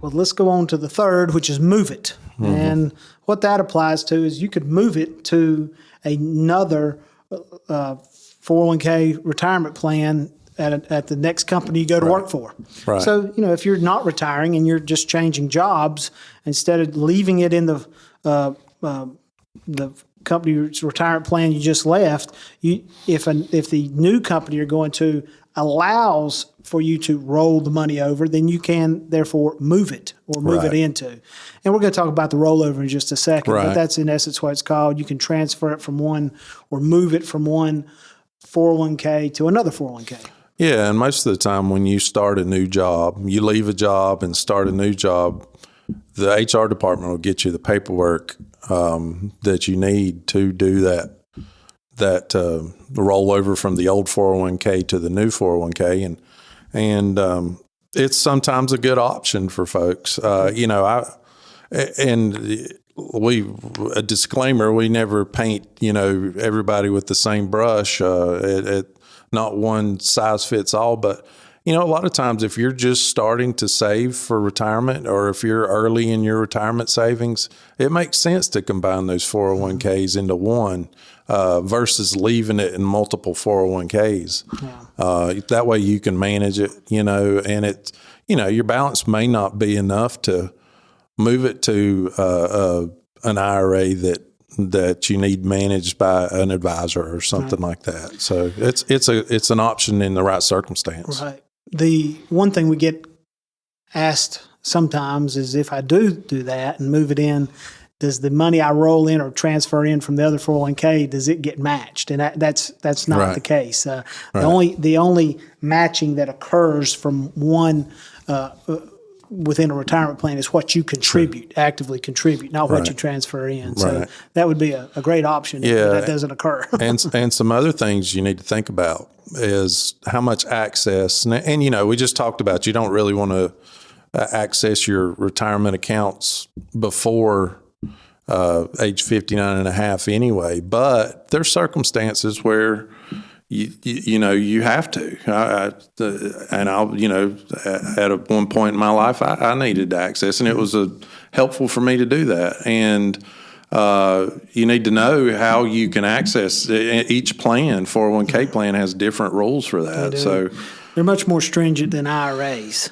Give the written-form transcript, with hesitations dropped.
well, let's go on to the third, which is move it. Mm-hmm. And what that applies to is you could move it to another 401k retirement plan at the next company you go to work for. Right. So, if you're not retiring and you're just changing jobs, instead of leaving it in the company's retirement plan you just left, if the new company you're going to allows for you to roll the money over, then you can therefore move it or move it into. And we're going to talk about the rollover in just a second, but that's in essence what it's called. You can transfer it from one or move it from one 401k to another 401k. Yeah, and most of the time when you start a new job, you leave a job and start a new job, the HR department will get you the paperwork that you need to do that rollover from the old 401k to the new 401k, and it's sometimes a good option for folks. A disclaimer: we never paint everybody with the same brush. Not one size fits all, but a lot of times if you're just starting to save for retirement, or if you're early in your retirement savings, it makes sense to combine those 401ks into one versus leaving it in multiple 401ks. Yeah. That way you can manage it, and it, your balance may not be enough to move it to an IRA that you need managed by an advisor or something like that. So it's an option in the right circumstance. Right. The one thing we get asked sometimes is, if I do that and move it in, does the money I roll in or transfer in from the other 401k, does it get matched? And that's not the case. The only matching that occurs from one within a retirement plan is what you contribute, actively contribute, not what you transfer in. So that would be a great option if that doesn't occur. and some other things you need to think about is how much access. And we just talked about you don't really want to access your retirement accounts before age 59 and a half anyway. But there's circumstances where you have to. At one point in my life, I needed to access, and it was helpful for me to do that. And you need to know how you can access each plan. 401k plan has different rules for that. So they're much more stringent than IRAs.